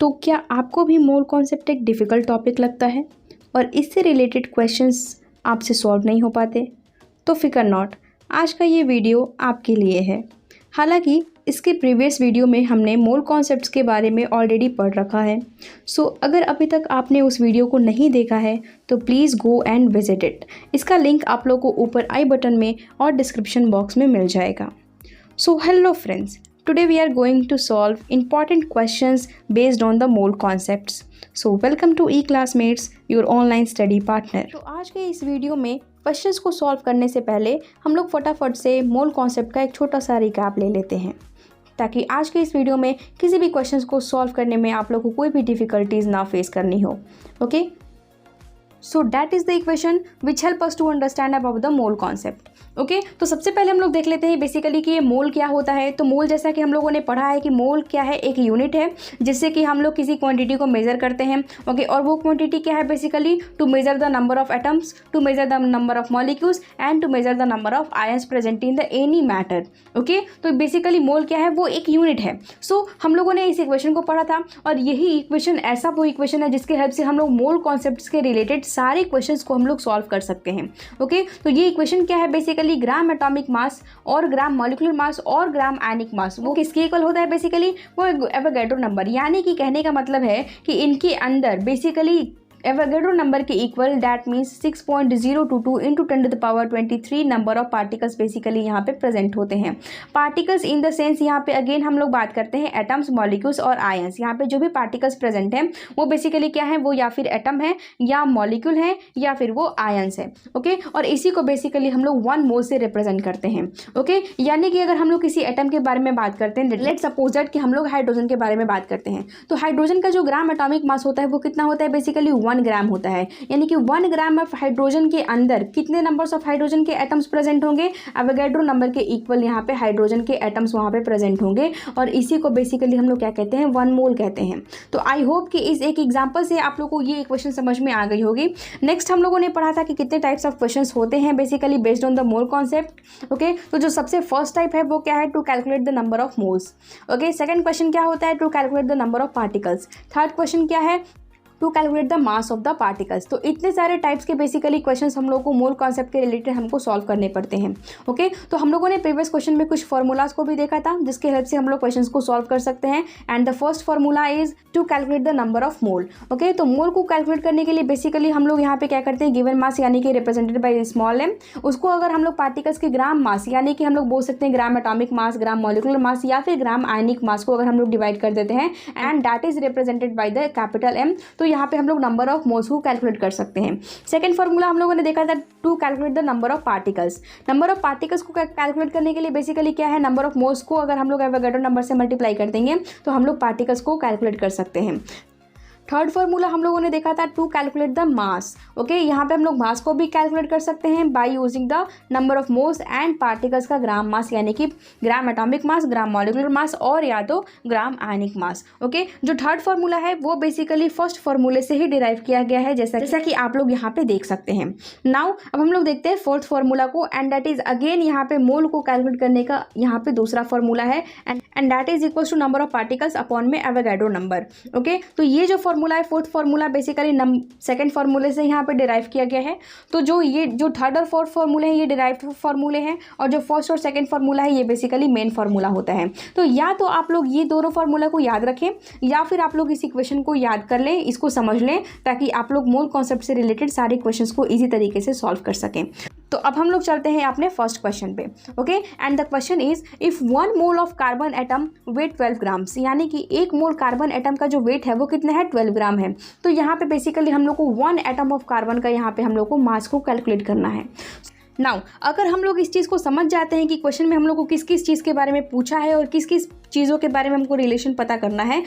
तो क्या आपको भी मोल कॉन्सेप्ट एक डिफ़िकल्ट टॉपिक लगता है और इससे रिलेटेड क्वेश्चंस आपसे सॉल्व नहीं हो पाते? तो फिकर नॉट, आज का ये वीडियो आपके लिए है। हालांकि इसके प्रीवियस वीडियो में हमने मोल कॉन्सेप्ट्स के बारे में ऑलरेडी पढ़ रखा है। सो अगर अभी तक आपने उस वीडियो को नहीं देखा है तो please go and visit it. इसका लिंक आप लोगों को ऊपर आई बटन में और डिस्क्रिप्शन बॉक्स में मिल जाएगा। So hello friends, today we are going to solve important questions based on the mole concepts. So welcome to E-Classmates, your online study partner. तो आज के इस वीडियो में क्वेश्चंस को सॉल्व करने से पहले हम लोग फटाफट से मोल कॉन्सेप्ट का एक छोटा सा रिकैप ले लेते हैं, ताकि आज के इस वीडियो में किसी भी क्वेश्चंस को सॉल्व करने में आप लोगों को कोई भी डिफ़िकल्टीज़ ना फेस करनी हो। Okay, so that is the equation which help us to understand about the mole concept. Okay, तो सबसे पहले हम लोग देख लेते हैं बेसिकली कि ये मोल क्या होता है। तो मोल, जैसा कि हम लोगों ने पढ़ा है कि मोल क्या है, एक यूनिट है जिससे कि हम लोग किसी क्वांटिटी को मेजर करते हैं। ओके, और वो क्वांटिटी क्या है basically to measure the number of atoms, to measure the number of molecules and to measure the number of ions present in the any matter. Okay, तो बेसिकली मोल क्या है, वो एक यूनिट है। सो हम लोगों ने इस इक्वेशन को पढ़ा था और यही इक्वेशन ऐसा वो इक्वेशन है जिसके हेल्प से हम लोग मोल कॉन्सेप्ट्स के रिलेटेड सारे क्वेश्चंस को हम लोग सॉल्व कर सकते हैं। ओके, तो ये इक्वेशन क्या है बेसिकली ग्राम एटॉमिक मास और ग्राम मॉलिक्यूलर मास और ग्राम आयनिक मास वो किसके इक्वल होता है बेसिकली, वो एवोगैड्रो नंबर। यानी कि कहने का मतलब है कि इनके अंदर बेसिकली एवोगैड्रो नंबर के equal, that means 6.022 into 10⁻23 number of particles basically यहाँ पे प्रेजेंट होते हैं। पार्टिकल्स इन द सेंस यहाँ पे अगेन हम लोग बात करते हैं एटम्स, मॉलिक्यूल्स और आयंस। यहाँ पे जो भी पार्टिकल्स प्रेजेंट हैं वो बेसिकली क्या है, वो या फिर एटम है या मॉलिक्यूल है या फिर वो आयंस है। ओके, और इसी को बेसिकली हम लोग 1 मोल से रिप्रेजेंट करते हैं। ओके, यानी कि अगर हम लोग किसी एटम के बारे में बात करते हैं, लेट्स सपोज दैट कि हम लोग हाइड्रोजन के बारे में बात करते हैं, तो हाइड्रोजन का जो ग्राम एटॉमिक मास होता है वो कितना होता है बेसिकली 1 ग्राम होता है। यानी कि 1 ग्राम ऑफ हाइड्रोजन के अंदर कितने नंबर्स ऑफ हाइड्रोजन के एटम्स प्रेजेंट होंगे, एवोगैड्रो नंबर के इक्वल यहाँ पे हाइड्रोजन के एटम्स वहाँ पे प्रेजेंट होंगे, और इसी को बेसिकली हम लोग क्या कहते हैं, 1 मोल कहते हैं। तो आई होप कि इस एक एग्जांपल से आप लोगों को ये इक्वेशन समझ में आ गई होगी। नेक्स्ट हम लोगों ने पढ़ा था कि कितने टाइप्स ऑफ क्वेश्चंस होते हैं basically based on the mole concept. Okay, तो जो सबसे फर्स्ट टाइप है वो क्या है, to calculate the number of moles. Okay, second question क्या होता है, to calculate the number of particles. Third question क्या है, to calculate the mass of the particles. तो इतने सारे टाइप्स के बेसिकली क्वेश्चंस हम लोग को मोल कॉन्सेप्ट के रिलेटेड हमको सॉल्व करने पड़ते हैं। ओके, तो हम लोगों ने प्रीवियस क्वेश्चन में कुछ फॉर्मूलाज को भी देखा था जिसके हेल्प से हम लोग क्वेश्चंस को सॉल्व कर सकते हैं। And the first formula is to calculate the number of mole. Okay, तो मोल को कैलकुलेट करने के लिए बेसिकली हम लोग यहाँ पे क्या करते हैं, गिवन मास यानी कि रिप्रेजेंटेड बाई स्मॉल एम, उसको अगर हम लोग पार्टिकल्स के ग्राम मास यानी कि हम लोग बोल सकते हैं ग्राम एटॉमिक मास, ग्राम मॉलिक्यूलर मास या फिर ग्राम आयनिक मास को अगर हम लोग डिवाइड कर देते हैं and that is represented by the capital M, तो यहाँ पे हम लोग नंबर ऑफ मोल्स को कैलकुलेट कर सकते हैं। सेकंड फॉर्मूला हम लोगों ने देखा था to calculate the number of particles. Number of particles को कैलकुलेट करने के लिए बेसिकली क्या है, नंबर ऑफ मोल्स को अगर हम लोग एवोगैड्रो नंबर से मल्टीप्लाई कर देंगे तो हम लोग पार्टिकल्स को कैलकुलेट कर सकते हैं। थर्ड फॉर्मूला हम लोगों ने देखा था to calculate the mass. Okay, यहाँ पे हम लोग मास को भी कैलकुलेट कर सकते हैं by using the number of moles and particles का ग्राम मास, यानी कि ग्राम एटॉमिक मास, ग्राम मॉलिक्यूलर मास और या तो ग्राम आयनिक मास। ओके, जो थर्ड फॉर्मूला है वो बेसिकली फर्स्ट फॉर्मूले से ही डिराइव किया गया है, जैसा कि आप लोग यहाँ पे देख सकते हैं। नाउ अब हम लोग देखते हैं फोर्थ फॉर्मूला को, एंड दैट इज अगेन यहाँ पे मोल को कैलकुलेट करने का यहाँ पे दूसरा फॉर्मूला है, and that is equal to number of particles upon में एवोगैड्रो नंबर। ओके, तो ये जो फॉर्मूला है, फोर्थ फॉर्मूला बेसिकली सेकंड फॉर्मूले से यहाँ पे डिराइव किया गया है। तो जो थर्ड और फोर्थ फॉर्मूले हैं ये डिराइव्ड फॉर्मूले हैं, और जो फर्स्ट और सेकंड फॉर्मूला है ये बेसिकली मेन फॉर्मूला होता है। तो या तो आप लोग ये दोनों फॉर्मूला को याद रखें या फिर आप लोग इस इक्वेशन को याद कर लें, इसको समझ लें, ताकि आप लोग मोल कॉन्सेप्ट से रिलेटेड सारे क्वेश्चंस को ईजी तरीके से सॉल्व कर सकें। तो अब हम लोग चलते हैं अपने फर्स्ट क्वेश्चन पे। Okay, and the question is if 1 mole of carbon atom weight 12 grams, यानी कि 1 मोल कार्बन एटम का जो वेट है वो कितना है, 12 ग्राम है। तो यहाँ पे बेसिकली हम लोग को 1 एटम ऑफ कार्बन का यहाँ पे हम लोग को मास को कैलकुलेट करना है। नाउ अगर हम लोग इस चीज़ को समझ जाते हैं कि क्वेश्चन में हम लोग को किस किस चीज़ के बारे में पूछा है और किस किस चीज़ों के बारे में हमको रिलेशन पता करना है,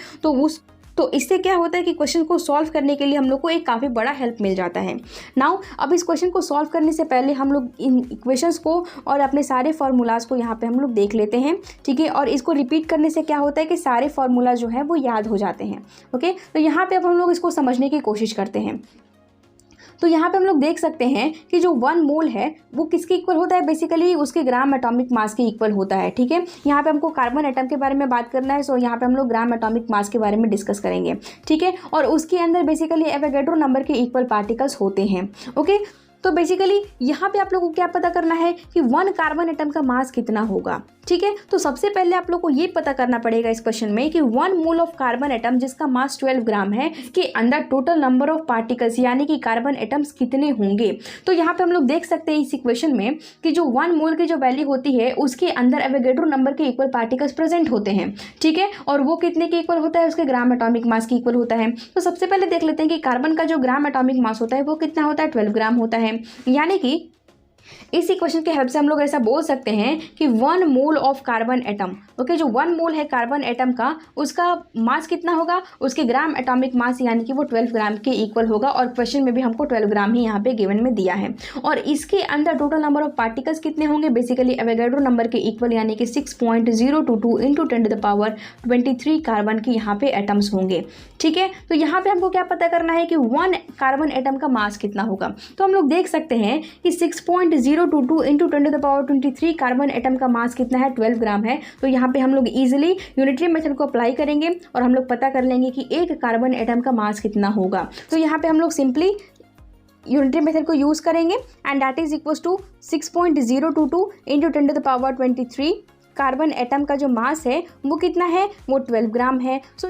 तो इससे क्या होता है कि क्वेश्चन को सॉल्व करने के लिए हम लोग को एक काफ़ी बड़ा हेल्प मिल जाता है। नाउ अब इस क्वेश्चन को सॉल्व करने से पहले हम लोग इन इक्वेशंस को और अपने सारे फार्मूलाज को यहाँ पे हम लोग देख लेते हैं, ठीक है। और इसको रिपीट करने से क्या होता है कि सारे फार्मूला जो है वो याद हो जाते हैं। ओके, तो यहाँ पे अब हम लोग इसको समझने की कोशिश करते हैं। तो यहाँ पे हम लोग देख सकते हैं कि जो 1 मोल है वो किसके इक्वल होता है, बेसिकली उसके ग्राम एटॉमिक मास के इक्वल होता है। ठीक है, यहाँ पे हमको कार्बन एटम के बारे में बात करना है, सो यहाँ पे हम लोग ग्राम एटॉमिक मास के बारे में डिस्कस करेंगे। ठीक है, और उसके अंदर बेसिकली एवोगैड्रो नंबर के इक्वल पार्टिकल्स होते हैं। ओके, तो बेसिकली यहाँ पे आप लोगों को क्या पता करना है कि 1 कार्बन एटम का मास कितना होगा। ठीक है, तो सबसे पहले आप लोग को ये पता करना पड़ेगा इस क्वेश्चन में कि 1 मोल ऑफ कार्बन एटम जिसका मास 12 ग्राम है, इसके अंदर टोटल नंबर ऑफ पार्टिकल्स यानी कि कार्बन एटम्स कितने होंगे। तो यहाँ पे हम लोग देख सकते हैं इस इक्वेशन में कि जो 1 मोल की जो वैल्यू होती है उसके अंदर एवोगैड्रो नंबर के इक्वल पार्टिकल्स प्रेजेंट होते हैं। ठीक है, और वो कितने के इक्वल होता है, उसके ग्राम एटॉमिक मास के इक्वल होता है। तो सबसे पहले देख लेते हैं कि कार्बन का जो ग्राम एटॉमिक मास होता है वो कितना होता है, 12 ग्राम होता है। यानी कि इस इक्वेशन के हेल्प से हम लोग ऐसा बोल सकते हैं कि 1 mole of carbon atom, okay, जो 1 मोल है कार्बन एटम का उसका मास कितना होगा, उसके ग्राम एटॉमिक मास यानी कि वो 12 ग्राम के इक्वल होगा। और क्वेश्चन में भी हमको 12 ग्राम ही यहाँ पे गिवन में दिया है। और इसके अंदर टोटल नंबर ऑफ पार्टिकल्स कितने होंगे, बेसिकली एवोगैड्रो नंबर के इक्वल यानी कि 6.022 इंटू 10⁻23 कार्बन के यहाँ पे एटम्स होंगे। ठीक है, तो यहाँ पे हमको क्या पता करना है कि 1 कार्बन एटम का मास कितना होगा। तो हम लोग देख सकते हैं कि 6.022 इंटू 10⁻23 कार्बन एटम का मास कितना है, 12 ग्राम है। तो यहाँ पे हम लोग इजीली यूनिटरी मेथड को अप्लाई करेंगे और हम लोग पता कर लेंगे कि एक कार्बन एटम का मास कितना होगा। तो यहाँ पे हम लोग सिंपली यूनिटरी मेथड को यूज़ करेंगे and that is equals to 6.022 into 10⁻23 carbon atom का जो मास है वो कितना है, वो 12 ग्राम है। सो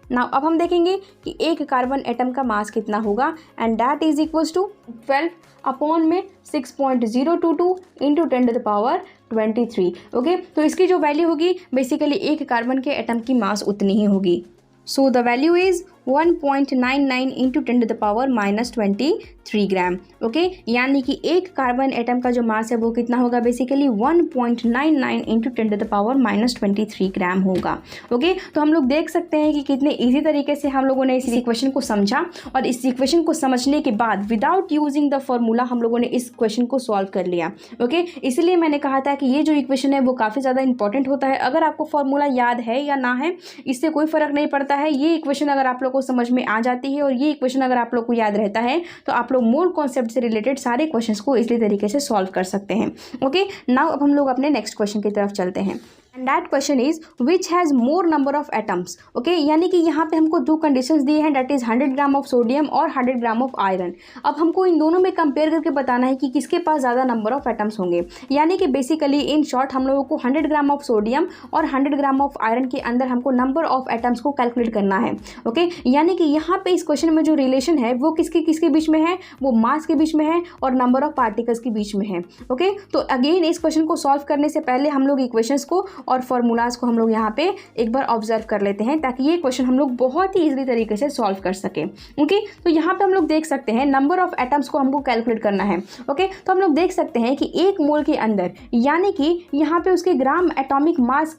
नाउ अब हम देखेंगे कि एक कार्बन एटम का मास कितना होगा and that is equals to 12 upon में 6.022 इंटू 10⁻23। ओके, तो इसकी जो वैल्यू होगी बेसिकली एक कार्बन के एटम की मास उतनी ही होगी। So the value is 1.99 into 10⁻23 gram. Okay, यानी कि एक कार्बन एटम का जो मास है वो कितना होगा, बेसिकली 1.99 इंटू 10⁻23 ग्राम होगा। ओके, तो हम लोग देख सकते हैं कि कितने इजी तरीके से हम लोगों ने इस इक्वेशन को समझा और इस इक्वेशन को समझने के बाद विदाउट यूजिंग द फॉर्मूला हम लोगों ने इस क्वेश्चन को सॉल्व कर लिया। ओके, इसलिए मैंने कहा था कि ये जो इक्वेशन है वो काफ़ी ज़्यादा इंपॉर्टेंट होता है। अगर आपको फॉर्मूला याद है या ना है इससे कोई फ़र्क नहीं पड़ता है। ये इक्वेशन अगर आप लोग को समझ में आ जाती है और ये इक्वेशन अगर आप लोग को याद रहता है तो आप लोग मोल कॉन्सेप्ट से रिलेटेड सारे क्वेश्चंस को इसी तरीके से सॉल्व कर सकते हैं। ओके, नाउ अब हम लोग अपने नेक्स्ट क्वेश्चन की तरफ चलते हैं and that question is which has more number of atoms. Okay, यानी कि यहाँ पे हमको 2 कंडीशंस दिए हैं, that is 100 gram of sodium और 100 ग्राम ऑफ आयरन। अब हमको इन दोनों में कंपेयर करके बताना है कि किसके पास ज़्यादा नंबर ऑफ एटम्स होंगे। यानी कि बेसिकली इन शॉर्ट हम लोगों को 100 ग्राम ऑफ सोडियम और 100 ग्राम ऑफ आयरन के अंदर हमको नंबर ऑफ एटम्स को कैलकुलेट करना है। ओके, यानी कि यहाँ पे इस क्वेश्चन में जो रिलेशन है वो किसके किसके बीच में है, वो मास के बीच में है और नंबर ऑफ पार्टिकल्स के बीच में है। ओके, तो अगेन इस क्वेश्चन को सॉल्व करने से पहले हम लोग इक्वेशंस को और फॉर्मूलाज को हम लोग यहाँ पे एक बार ऑब्जर्व कर लेते हैं ताकि ये क्वेश्चन हम लोग बहुत ही इजीली तरीके से सॉल्व कर सके। ओके, तो यहाँ पे हम लोग देख सकते हैं नंबर ऑफ एटम्स को हमको कैलकुलेट करना है। ओके, तो हम लोग देख सकते हैं कि एक मोल के अंदर यानी कि यहाँ पे उसके ग्राम एटॉमिक मास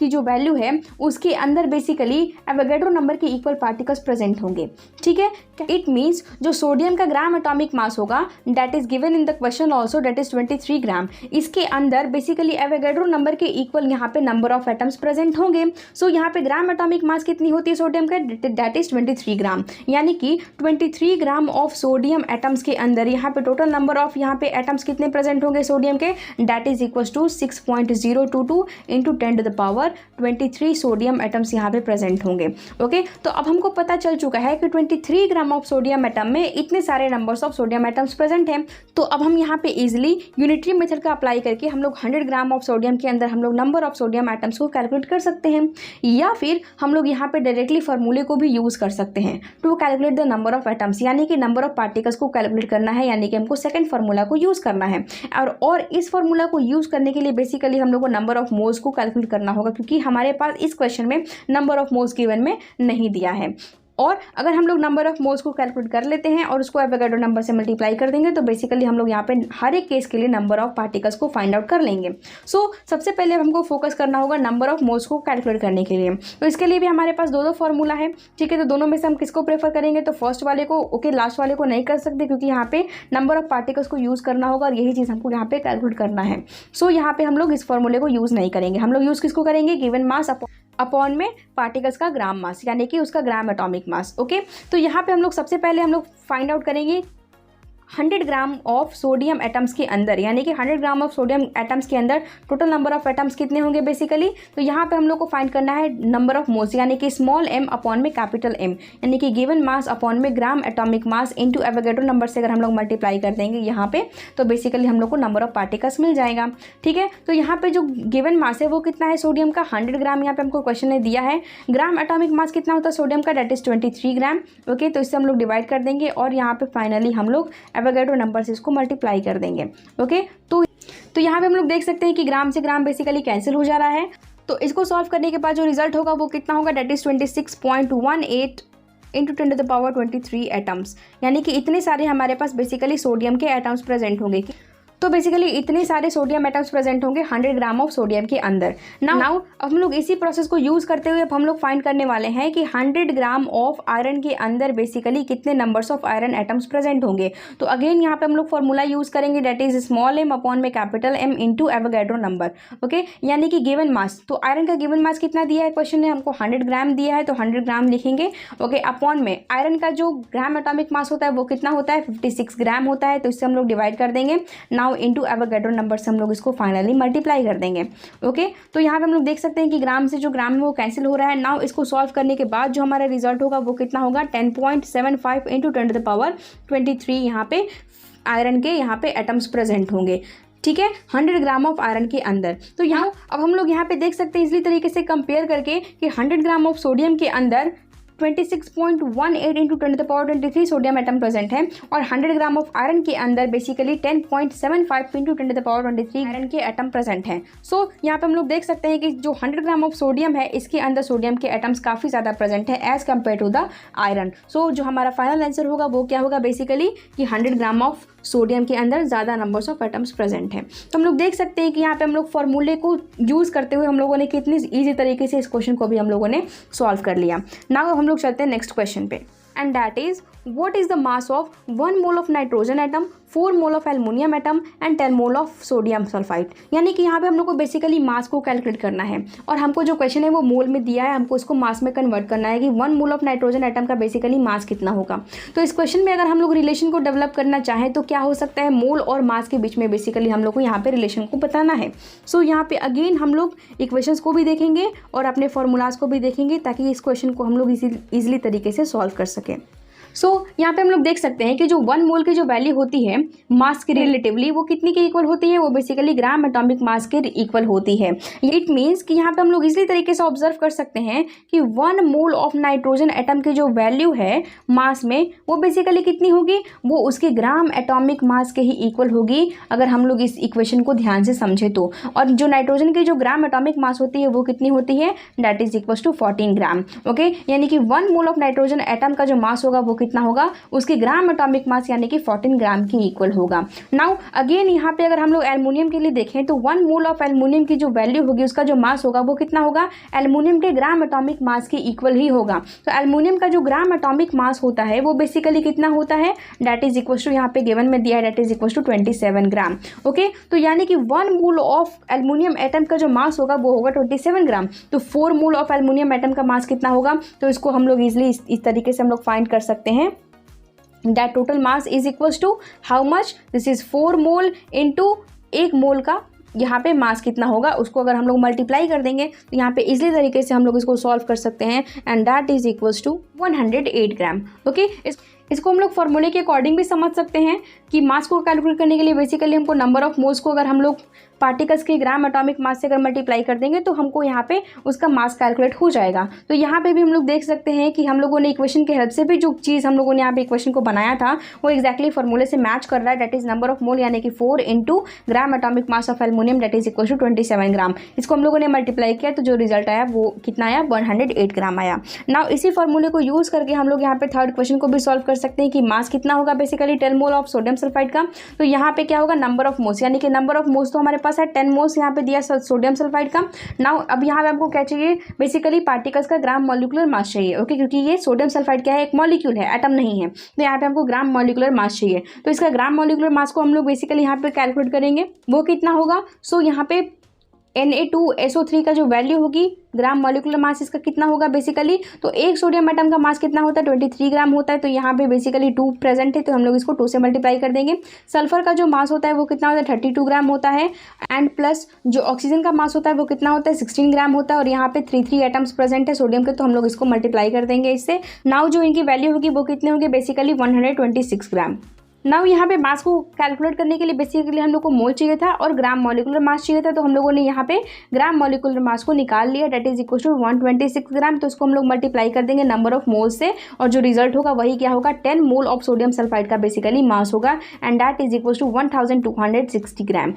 की जो वैल्यू है उसके अंदर बेसिकली एवोगैड्रो नंबर के इक्वल पार्टिकल्स प्रेजेंट होंगे। ठीक है, इट मीन्स जो सोडियम का ग्राम एटॉमिक मास होगा that is given in the question also that is 23 ग्राम। इसके अंदर बेसिकली एवोगैड्रो नंबर के इक्वल यहाँ पे नंबर ऑफ एटम्स प्रेजेंट होंगे। सो यहाँ पे ग्राम एटॉमिक मास कितनी होती है सोडियम का, दैट इज 23 ग्राम। यानी कि 23 ग्राम ऑफ सोडियम एटम्स के अंदर यहाँ पे टोटल नंबर ऑफ यहाँ पे एटम्स कितने प्रेजेंट होंगे सोडियम के, that is equal to 6.022 into 10⁻23 sodium atoms यहाँ पे प्रेजेंट होंगे। ओके, तो अब हमको पता चल चुका है कि 23 ग्राम ऑफ सोडियम एटम में इतने सारे numbers of sodium atoms present हैं। तो अब हम यहाँ पे इजीली यूनिटरी मेथड का अप्लाई करके हम लोग 100 ग्राम ऑफ सोडियम के अंदर हम लोग नंबर ऑफ सोडियम एटम्स को कैलकुलेट कर सकते हैं, या फिर हम लोग यहाँ पे डायरेक्टली फॉर्मूले को भी यूज़ कर सकते हैं to calculate the number of atoms, यानी कि नंबर ऑफ पार्टिकल्स को कैलकुलेट करना है, यानी कि हमको सेकंड फार्मूला को यूज़ करना है। और इस फार्मूला को यूज़ करने के लिए बेसिकली हम लोग को नंबर ऑफ मोल्स को कैलकुलेट करना होगा, क्योंकि हमारे पास इस क्वेश्चन में नंबर ऑफ मोल्स गिवन में नहीं दिया है। और अगर हम लोग नंबर ऑफ मोल्स को कैलकुलेट कर लेते हैं और उसको एवोगैड्रो नंबर से मल्टीप्लाई कर देंगे तो बेसिकली हम लोग यहाँ पे हर एक केस के लिए नंबर ऑफ पार्टिकल्स को फाइंड आउट कर लेंगे। सो सबसे पहले हमको फोकस करना होगा नंबर ऑफ मोल्स को कैलकुलेट करने के लिए। तो इसके लिए भी हमारे पास दो फार्मूला है। ठीक है, तो दोनों में से हम किसको प्रेफर करेंगे, तो फर्स्ट वाले को, ओके, लास्ट वाले को नहीं कर सकते क्योंकि यहाँ पे नंबर ऑफ पार्टिकल्स को यूज़ करना होगा और यही चीज़ हमको यहाँ पे कैलकुलेट करना है। सो यहाँ पे हम लोग इस फॉर्मूले को यूज़ नहीं करेंगे। हम लोग यूज़ किसको करेंगे, गिवन मास अपॉन में पार्टिकल्स का ग्राम मास, यानी कि उसका ग्राम एटॉमिक मास। ओके, तो यहाँ पे हम लोग सबसे पहले हम लोग फाइंड आउट करेंगे 100 ग्राम ऑफ सोडियम एटम्स के अंदर, यानी कि 100 ग्राम ऑफ सोडियम एटम्स के अंदर टोटल नंबर ऑफ एटम्स कितने होंगे बेसिकली, तो यहाँ पे हम लोग को फाइंड करना है नंबर ऑफ मोल्स, यानी कि स्मॉल m अपॉन में कैपिटल M, यानी कि गिवन मास अपॉन में ग्राम atomic mass into Avogadro number से अगर हम लोग मल्टीप्लाई कर देंगे यहाँ पे, तो बेसिकली हम लोग को नंबर ऑफ पार्टिकल्स मिल जाएगा। ठीक है, तो यहाँ पे जो गिवन मास है वो कितना है सोडियम का, 100 ग्राम यहाँ पे हमको क्वेश्चन ने दिया है। ग्राम एटॉमिक मास कितना होता है सोडियम का, दैट इज 23 ग्राम। ओके, तो इससे हम लोग डिवाइड कर देंगे और यहाँ पे फाइनली हम लोग एवोगैड्रो नंबर से इसको मल्टीप्लाई कर देंगे। ओके, तो यहाँ पे हम लोग देख सकते हैं कि ग्राम से ग्राम बेसिकली कैंसिल हो जा रहा है। तो इसको सॉल्व करने के बाद जो रिजल्ट होगा वो कितना होगा, दैट इज 26.18 इंटू 10⁻23 एटम्स, यानी कि इतने सारे हमारे पास बेसिकली सोडियम के एटम्स प्रेजेंट होंगे। तो बेसिकली इतने सारे सोडियम एटम्स प्रेजेंट होंगे 100 ग्राम ऑफ सोडियम के अंदर। नाउ अब हम लोग इसी प्रोसेस को यूज़ करते हुए अब हम लोग फाइंड करने वाले हैं कि 100 ग्राम ऑफ आयरन के अंदर बेसिकली कितने numbers of iron atoms present होंगे। तो अगेन यहाँ पे हम लोग फॉर्मूला यूज़ करेंगे, that is small m upon में capital M into Avogadro number. Okay, यानी कि गिवन मास, तो आयरन का गिवन मास कितना दिया है क्वेश्चन ने, हमको 100 ग्राम दिया है, तो 100 ग्राम लिखेंगे। ओके, अपॉन में आयरन का जो ग्राम एटॉमिक मास होता है वो कितना होता है, 56 ग्राम होता है, तो इससे हम लोग डिवाइड कर देंगे। नाउ इंटू एवोगैड्रो नंबर से हम लोग इसको फाइनली मल्टीप्लाई कर देंगे। ओके, तो यहाँ पे हम लोग देख सकते हैं कि ग्राम से जो ग्राम है वो कैंसिल हो रहा है। नाउ इसको सॉल्व करने के बाद जो हमारा रिजल्ट होगा वो कितना होगा, 10.75 इंटू 10⁻23 यहाँ पे आयरन के यहाँ पे एटम्स प्रेजेंट होंगे। ठीक है, 100 ग्राम ऑफ आयरन के अंदर। तो यहाँ अब हम लोग यहाँ पे देख सकते हैं इसी तरीके से कंपेयर करके कि 100 ग्राम ऑफ सोडियम के अंदर 26.18 इंटू 10⁻23 सोडियम एटम प्रेजेंट है और 100 ग्राम ऑफ आयरन के अंदर बेसिकली 10.75 इंटू 10⁻23 आयरन के एटम प्रेजेंट हैं। सो यहाँ पे हम लोग देख सकते हैं कि जो 100 ग्राम ऑफ सोडियम है इसके अंदर सोडियम के एटम्स काफ़ी ज़्यादा प्रेजेंट है as compare to the iron. So जो हमारा फाइनल आंसर होगा वो क्या होगा बेसिकली कि 100 ग्राम ऑफ सोडियम के अंदर ज़्यादा नंबर्स ऑफ एटम्स प्रेजेंट हैं। तो हम लोग देख सकते हैं कि यहाँ पे हम लोग फॉर्मूले को यूज़ करते हुए हम लोगों ने कितनी ईजी तरीके से इस क्वेश्चन को भी हम लोगों ने सॉल्व कर लिया। नाउ हम लोग चलते हैं नेक्स्ट क्वेश्चन पे, and that is what is the mass of 1 mole of nitrogen atom, 4 mole of aluminium atom and 10 mole of sodium sulfide। यानी कि यहाँ पे हम लोग को बेसिकली मास को कैलकुलेट करना है और हमको जो क्वेश्चन है वो मोल में दिया है, हमको इसको मास में कन्वर्ट करना है कि 1 मोल ऑफ नाइट्रोजन एटम का बेसिकली मास कितना होगा। तो इस क्वेश्चन में अगर हम लोग रिलेशन को डेवलप करना चाहें तो क्या हो सकता है, मोल और मास के बीच में बेसिकली हम लोग को यहाँ पे रिलेशन को बताना है। सो यहाँ पे अगेन हम लोग इक्वेशंस को भी देखेंगे और अपने फॉर्मूलाज को भी देखेंगे ताकि इस क्वेश्चन को हम लोग इजीली तरीके से सॉल्व कर सकें। सो यहाँ पे हम लोग देख सकते हैं कि जो 1 मोल की जो वैल्यू होती है मास के रिलेटिवली वो कितनी के इक्वल होती है, वो बेसिकली ग्राम एटॉमिक मास के इक्वल होती है। इट मीन्स कि यहाँ पे हम लोग इसी तरीके से ऑब्जर्व कर सकते हैं कि 1 मोल ऑफ नाइट्रोजन एटम की जो वैल्यू है मास में वो बेसिकली कितनी होगी, वो उसके ग्राम एटॉमिक मास के ही इक्वल होगी अगर हम लोग इस इक्वेशन को ध्यान से समझे तो। और जो नाइट्रोजन की जो ग्राम एटॉमिक मास होती है वो कितनी होती है, that is equal to 14 gram. Okay, यानी कि 1 मोल ऑफ नाइट्रोजन एटम का जो मास होगा वो कितना होगा, उसकी ग्राम एटॉमिक मास यानी कि 14 ग्राम की इक्वल होगा। नाउ अगेन यहाँ पे अगर हम लोग एल्युमिनियम के लिए देखें तो 1 मोल ऑफ एल्युमिनियम की जो वैल्यू होगी उसका जो मास होगा वो कितना होगा, एल्युमिनियम के ग्राम एटॉमिक मास की इक्वल ही होगा। तो एल्युमिनियम का जो ग्राम एटॉमिक मास होता है वो बेसिकली कितना होता है, दैट इज इक्वल टू यहाँ पे गिवन में दिया है, that is equal to 27 gram. Okay, तो यानी कि 1 मोल ऑफ एल्युमिनियम एटम का जो मास होगा वो होगा 27 ग्राम। तो 4 मोल ऑफ एल्युमिनियम एटम का मास कितना होगा, तो इसको हम लोग इजिली इस तरीके से हम लोग फाइंड कर सकते हैं। That total mass is equals to how much, this is 4 mole into 1 मोल का यहाँ पे मास कितना होगा उसको अगर हम लोग मल्टीप्लाई कर देंगे तो यहाँ पे इजीली तरीके से हम लोग इसको सॉल्व कर सकते हैं, and that is equals to 108 gram. Okay, इसको हम लोग फॉर्मूले के अकॉर्डिंग भी समझ सकते हैं कि मास को कैलकुलेट करने के लिए बेसिकली हमको नंबर ऑफ मोल्स को अगर हम लोग पार्टिकल्स के ग्राम एटॉमिक मास से अगर मल्टीप्लाई कर देंगे तो हमको यहाँ पे उसका मास कैलकुलेट हो जाएगा। तो यहाँ पे भी हम लोग देख सकते हैं कि हम लोगों ने इक्वेशन के हेल्प से भी जो चीज़ हम लोगों ने यहाँ पे इक्वेशन को बनाया था वो एक्जैक्टली फॉर्मूले से मैच कर रहा है, that is number of mole यानी कि 4 into gram atomic mass of aluminium that is equal to 27 gram. इसको हम लोगों ने मल्टीप्लाई किया तो जो रिजल्ट आया वो कितना आया, 108 ग्राम आया। नाउ इसी फॉर्मूले को यूज़ करके हम लोग यहाँ पे थर्ड क्वेश्चन को भी सॉल्व कर सकते हैं कि मास कितना होगा basically 10 mole of sodium sulphide का। तो यहाँ पे क्या होगा, नंबर ऑफ मोल्स यानी कि नंबर ऑफ मोल्स तो हमारे पास है 10 मोल्स यहाँ पे दिया सोडियम सल्फाइड का। नाउ अब यहाँ पे आपको क्या चाहिए, बेसिकली पार्टिकल्स का ग्राम मॉलिक्यूलर मास चाहिए। ओके, क्योंकि ये सोडियम सल्फाइड क्या है, एक मॉलिक्यूल है, एटम नहीं है, तो यहाँ पे हमको ग्राम मॉलिक्यूलर मास चाहिए। तो इसका ग्राम मॉलिक्यूलर मास को हम लोग बेसिकली यहाँ पे कैलकुलेट करेंगे, वो कितना होगा। सो यहाँ पे Na2SO3 का जो वैल्यू होगी, ग्राम मॉलिक्यूलर मास इसका कितना होगा बेसिकली, तो एक सोडियम एटम का मास कितना होता है, 23 ग्राम होता है। तो यहाँ पे बेसिकली 2 प्रेजेंट है, तो हम लोग इसको 2 से मल्टीप्लाई कर देंगे। सल्फर का जो मास होता है वो कितना होता है, 32 ग्राम होता है। एंड प्लस जो ऑक्सीजन का मास होता है वो कितना होता है, 16 ग्राम होता है। और यहाँ पे 3 एटम्स प्रेजेंट है सोडियम के, तो हम लोग इसको मल्टीप्लाई कर देंगे इससे। नाउ जो इनकी वैल्यू होगी वो कितने होंगे, बेसिकली 126 ग्राम। नाउ यहाँ पे मास को कैलकुलेट करने के लिए बेसिकली हम लोग को मोल चाहिए था और ग्राम मॉलिक्यूलर मास चाहिए था, तो हम लोगों ने यहाँ पे ग्राम मॉलिक्यूलर मास को निकाल लिया, डेट इज इक्वल टू 126 ग्राम। तो इसको हम लोग मल्टीप्लाई कर देंगे नंबर ऑफ मोल से, और जो रिजल्ट होगा वही क्या होगा, 10 मोल ऑफ सोडियम सल्फाइड का बेसिकली मास होगा, and that is equal to 1260 gram.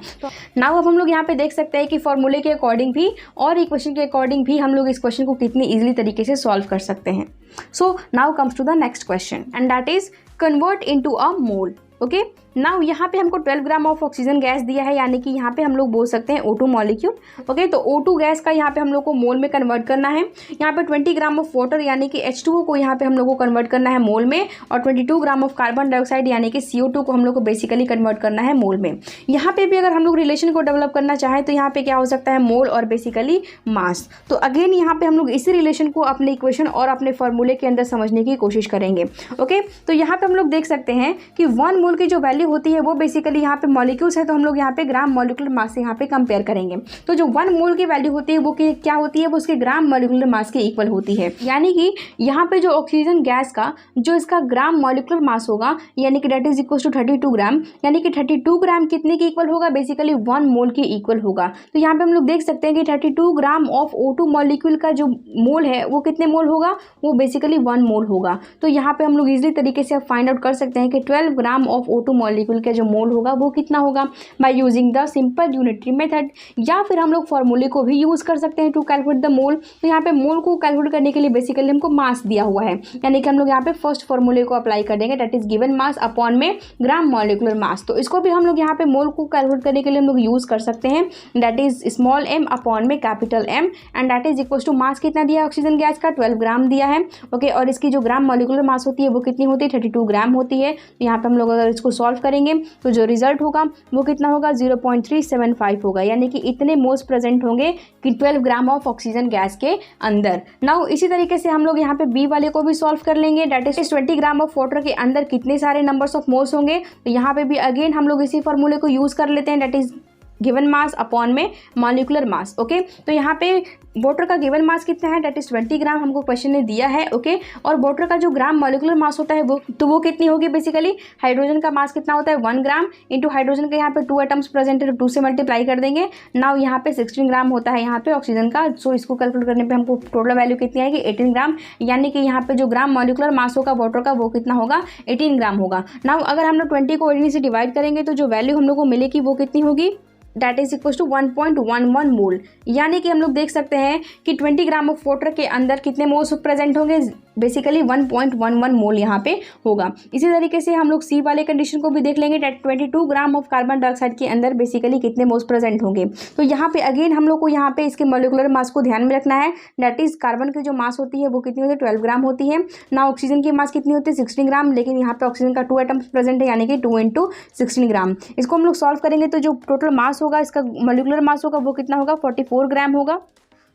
Now अब हम लोग यहाँ पे देख सकते हैं कि फॉर्मूले के अकॉर्डिंग भी और इक्वेशन के अकॉर्डिंग भी हम लोग इस क्वेश्चन को कितनी ईजिली तरीके से सॉल्व कर सकते हैं। So now comes to the next question, and that is convert into a mole. Okay, now यहाँ पे हमको 12 ग्राम ऑफ ऑक्सीजन गैस दिया है, यानी कि यहाँ पे हम लोग बोल सकते हैं O2 मॉलिक्यूल। ओके, तो O2 गैस का यहाँ पे हम लोग को मोल में कन्वर्ट करना है। यहाँ पे 20 ग्राम ऑफ वाटर यानी कि H2O को यहाँ पे हम लोग को कन्वर्ट करना है मोल में, और 22 ग्राम ऑफ कार्बन डाइऑक्साइड यानी कि CO2 को हम लोग को बेसिकली कन्वर्ट करना है मोल में। यहाँ पे भी अगर हम लोग रिलेशन को डेवलप करना चाहें तो यहाँ पे क्या हो सकता है, मोल और बेसिकली मास। तो अगेन यहाँ पे हम लोग इसी रिलेशन को अपने इक्वेशन और अपने फॉर्मूले के अंदर समझने की कोशिश करेंगे। ओके, तो यहाँ पे हम लोग देख सकते हैं कि 1 मोल की जो वैल्यू होती है वो बेसिकली यहाँ पे मॉलिक्यूल्स है, तो हम लोग यहाँ पे ग्राम मॉलिक्यूलर मास से यहाँ पे कंपेयर करेंगे। तो जो 1 मोल की वैल्यू होती है वो क्या होती है, वो उसके ग्राम मॉलिक्यूलर मास के इक्वल होती है। यानी कि यहाँ पे जो ऑक्सीजन गैस का जो इसका ग्राम मॉलिक्यूलर मास होगा, यानी कि डेट इज इक्वल टू 32 ग्राम, यानी कि 32 ग्राम कितने के इक्वल होगा, बेसिकली 1 मोल के इक्वल होगा। तो यहाँ पे हम लोग देख सकते हैं कि 32 ग्राम ऑफ O2 मॉलिक्यूल का जो मोल है वो कितने मोल होगा, वो बेसिकली 1 मोल होगा। तो यहाँ पे हम लोग इजिली तरीके से फाइंड आउट कर सकते हैं कि 12 ग्राम ऑफ O2 मॉलिक्यूल का जो मोल होगा वो कितना होगा, by using the simple unitary method, या फिर हम लोग फॉर्मूले को भी यूज कर सकते हैं टू कैलकुलेट द मोल। तो यहाँ पे मोल को कैलकुलेट करने के लिए बेसिकली हमको मास दिया हुआ है, यानी कि हम लोग यहाँ पे फर्स्ट फॉर्मूले को अप्लाई कर देंगे, that is given mass upon में ग्राम मॉलिक्यूलर मास। तो इसको भी हम लोग यहाँ पे मोल को कैलकुलेट करने के लिए हम लोग यूज कर सकते हैं, that is small m upon में capital M, and that is equal to mass कितना दिया है ऑक्सीजन गैस का, 12 ग्राम दिया है। ओके, और इसकी जो ग्राम मॉलिक्यूलर मास होती है वो कितनी होती है, 32 ग्राम होती है। तो यहाँ पे हम लोग अगर इसको सॉल्व करेंगे तो जो रिजल्ट होगा वो कितना होगा, 0.375 होगा, यानी कि इतने मोल्स प्रेजेंट होंगे कि 12 ग्राम ऑफ ऑक्सीजन गैस के अंदर। नाउ इसी तरीके से हम लोग यहाँ पे बी वाले को भी सॉल्व कर लेंगे, that is 20 gram of water के अंदर कितने सारे नंबर्स ऑफ मोल्स होंगे। तो यहाँ पे भी अगेन हम लोग इसी फॉर्मूले को यूज कर लेते हैं, that is given mass upon में मॉलिक्यूलर मास। ओके, तो यहाँ पे वाटर का गिवन मास कितना है, दैट इज 20 ग्राम हमको क्वेश्चन ने दिया है। ओके, और वाटर का जो ग्राम मॉलिक्यूलर मास होता है वो कितनी होगी, बेसिकली हाइड्रोजन का मास कितना होता है, 1 ग्राम इंटू हाइड्रोजन के यहाँ पे 2 एटम्स प्रेजेंट है, 2 से मल्टीप्लाई कर देंगे। नाउ यहाँ पे 16 ग्राम होता है यहाँ पे ऑक्सीजन का, सो इसको कैलकुलेट करने पे हमको टोटल वैल्यू कितनी आएगी, 18 ग्राम, यानी कि यहाँ पे जो ग्राम मॉलिक्यूलर मास होगा वाटर का वो कितना होगा, 18 ग्राम होगा। नाउ अगर हम लोग 20 को 18 से डिवाइड करेंगे तो जो वैल्यू हम लोग को मिलेगी वो कितनी होगी, दैट इज इक्वल टू 1.11 मोल, यानी कि हम लोग देख सकते हैं कि 20 ग्राम ऑफ वाटर के अंदर कितने मोल्स प्रेजेंट होंगे, बेसिकली 1.11 मोल यहाँ पे होगा। इसी तरीके से हम लोग सी वाले कंडीशन को भी देख लेंगे, that 22 gram of carbon dioxide के अंदर बेसिकली कितने मोल्स प्रेजेंट होंगे। तो यहाँ पे अगेन हम लोग को यहाँ पे इसके मॉलिक्यूलर मास को ध्यान में रखना है, दैट इज कार्बन की जो मास होती है वो कितनी होती है, 12 ग्राम होती है। ना ऑक्सीजन की मास कितनी होती है, 16 ग्राम, लेकिन यहाँ पे ऑक्सीजन का 2 एटम्स प्रेजेंट है, यानी कि 2 × 16 ग्राम। इसको हम लोग सॉल्व करेंगे तो जो टोटल मास होगा, इसका मॉलिक्यूलर मास होगा वो कितना होगा, 44 ग्राम होगा।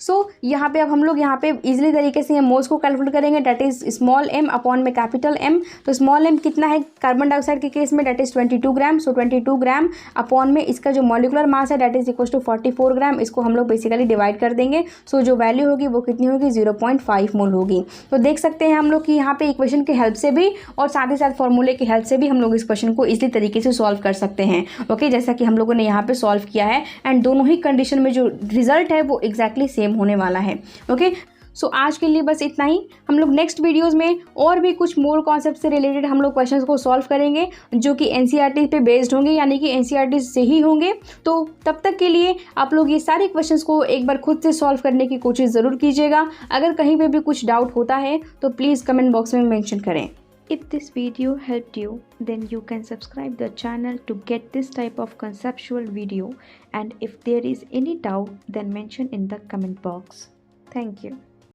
सो यहाँ पे अब हम लोग यहाँ पे इजीली तरीके से मोल्स को कैलकुलेट करेंगे, that is small m upon में कैपिटल M। तो स्मॉल m कितना है कार्बन डाइऑक्साइड के केस में, that is 22 gram. So 22 gram upon में इसका जो मॉलिक्यूलर मास है दैट इज इक्वल टू 44 ग्राम, इसको हम लोग बेसिकली डिवाइड कर देंगे। सो जो वैल्यू होगी वो कितनी होगी, 0.5 मोल होगी। तो देख सकते हैं हम लोग कि यहाँ पे इक्वेशन के हेल्प से भी और साथ ही साथ फॉर्मूले की हेल्प से भी हम लोग इस क्वेश्चन को इसी तरीके से सॉल्व कर सकते हैं। ओके, जैसा कि हम लोगों ने यहाँ पे सॉल्व किया है, एंड दोनों ही कंडीशन में जो रिजल्ट है वो एग्जैक्टली सेम होने वाला है। ओके, सो आज के लिए बस इतना ही। हम लोग नेक्स्ट वीडियोस में और भी कुछ मोर कॉन्सेप्ट से रिलेटेड हम लोग क्वेश्चंस को सॉल्व करेंगे, जो कि एनसीईआरटी पे बेस्ड होंगे, यानी कि एनसीईआरटी से ही होंगे। तो तब तक के लिए आप लोग ये सारे क्वेश्चंस को एक बार खुद से सॉल्व करने की कोशिश ज़रूर कीजिएगा। अगर कहीं पे भी कुछ डाउट होता है तो प्लीज़ कमेंट बॉक्स में मेंशन करें। If this video helped you, then you can subscribe the channel to get this type of conceptual video, and if there is any doubt, then mention in the comment box. Thank you.